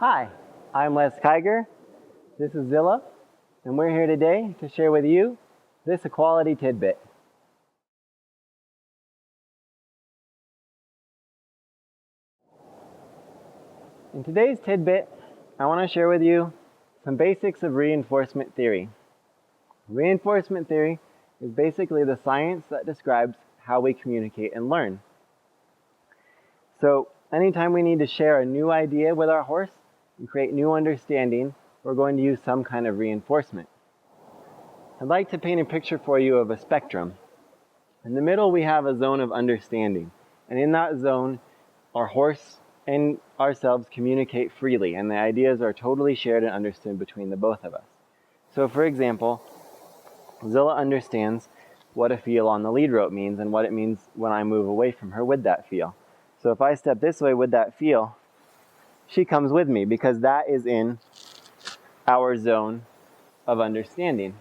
Hi, I'm Les Kiger, this is Zilla, and we're here today to share with you this Equuality Tidbit. In today's tidbit, I want to share with you some basics of reinforcement theory. Reinforcement theory is basically the science that describes how we communicate and learn. So anytime we need to share a new idea with our horse and create new understanding, we're going to use some kind of reinforcement. I'd like to paint a picture for you of a spectrum. In the middle we have a zone of understanding, and in that zone our horse and ourselves communicate freely, and the ideas are totally shared and understood between the both of us. So for example, Zilla understands what a feel on the lead rope means and what it means when I move away from her with that feel. So if I step this way with that feel, she comes with me because that is in our zone of understanding.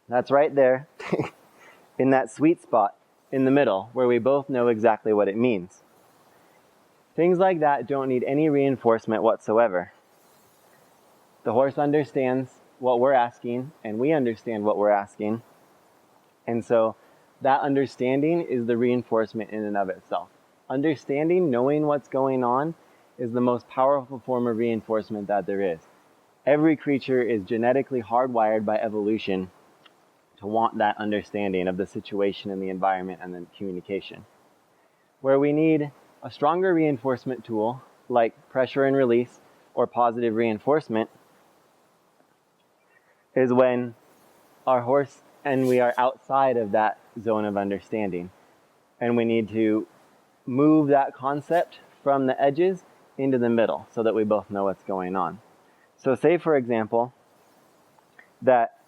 That's right there in that sweet spot in the middle where we both know exactly what it means. Things like that don't need any reinforcement whatsoever. The horse understands what we're asking and we understand what we're asking. And so that understanding is the reinforcement in and of itself. Understanding, knowing what's going on, is the most powerful form of reinforcement that there is. Every creature is genetically hardwired by evolution to want that understanding of the situation and the environment and the communication. Where we need a stronger reinforcement tool, like pressure and release or positive reinforcement, is when our horse and we are outside of that zone of understanding. And we need to move that concept from the edges into the middle so that we both know what's going on. So say, for example, that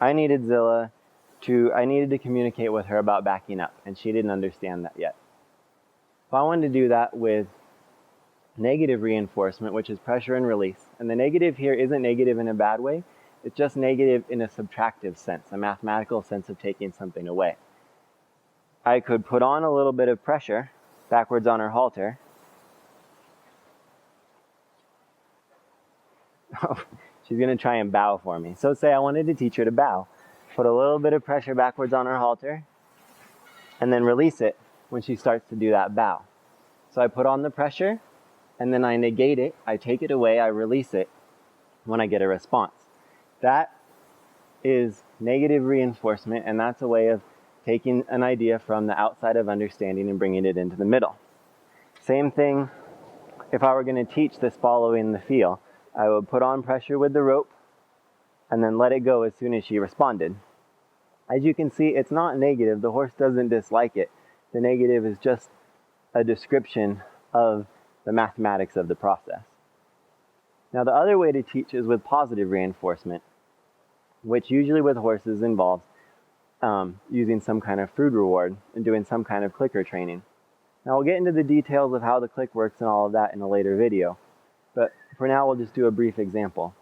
I needed to communicate with her about backing up, and she didn't understand that yet. If I wanted to do that with negative reinforcement, which is pressure and release, and the negative here isn't negative in a bad way, it's just negative in a subtractive sense, a mathematical sense of taking something away. I could put on a little bit of pressure backwards on her halter. She's going to try and bow for me. So say I wanted to teach her to bow. Put a little bit of pressure backwards on her halter and then release it when she starts to do that bow. So I put on the pressure and then I negate it, I take it away, I release it when I get a response. That is negative reinforcement, and that's a way of taking an idea from the outside of understanding and bringing it into the middle. Same thing if I were going to teach this following the feel. I would put on pressure with the rope and then let it go as soon as she responded. As you can see, it's not negative. The horse doesn't dislike it. The negative is just a description of the mathematics of the process. Now, the other way to teach is with positive reinforcement, which usually with horses involves using some kind of food reward and doing some kind of clicker training. Now, we'll get into the details of how the click works and all of that in a later video, but for now, we'll just do a brief example.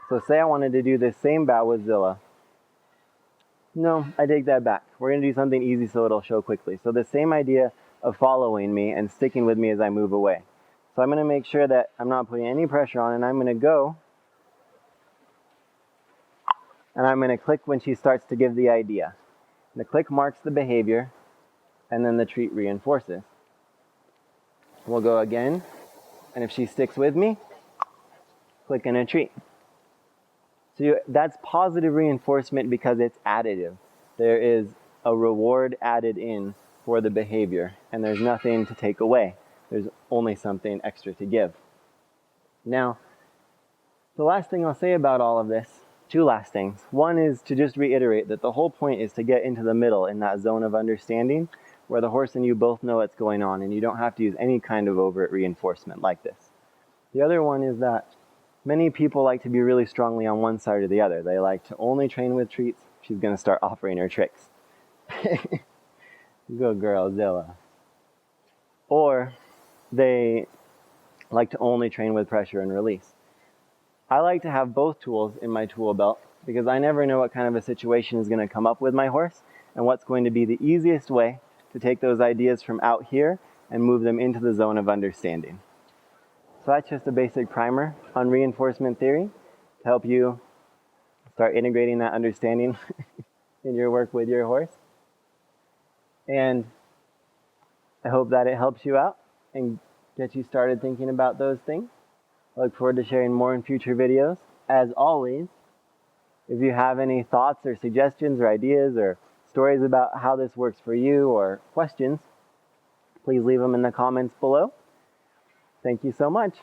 So say I wanted to do this same bow with Zilla. No, I take that back. We're going to do something easy so it'll show quickly. So the same idea of following me and sticking with me as I move away. So I'm going to make sure that I'm not putting any pressure on, and I'm going to go, and I'm going to click when she starts to give the idea. The click marks the behavior, and then the treat reinforces. We'll go again, and if she sticks with me, click and a treat. So that's positive reinforcement because it's additive. There is a reward added in for the behavior, and there's nothing to take away. There's only something extra to give. Now, the last thing I'll say about all of this, two last things. One is to just reiterate that the whole point is to get into the middle in that zone of understanding where the horse and you both know what's going on and you don't have to use any kind of overt reinforcement like this. The other one is that many people like to be really strongly on one side or the other. They like to only train with treats. She's going to start offering her tricks. Good girl, Zilla. Or they like to only train with pressure and release. I like to have both tools in my tool belt because I never know what kind of a situation is going to come up with my horse and what's going to be the easiest way to take those ideas from out here and move them into the zone of understanding. So that's just a basic primer on reinforcement theory to help you start integrating that understanding in your work with your horse. And I hope that it helps you out and gets you started thinking about those things. I look forward to sharing more in future videos. As always, if you have any thoughts or suggestions or ideas or stories about how this works for you or questions, please leave them in the comments below. Thank you so much.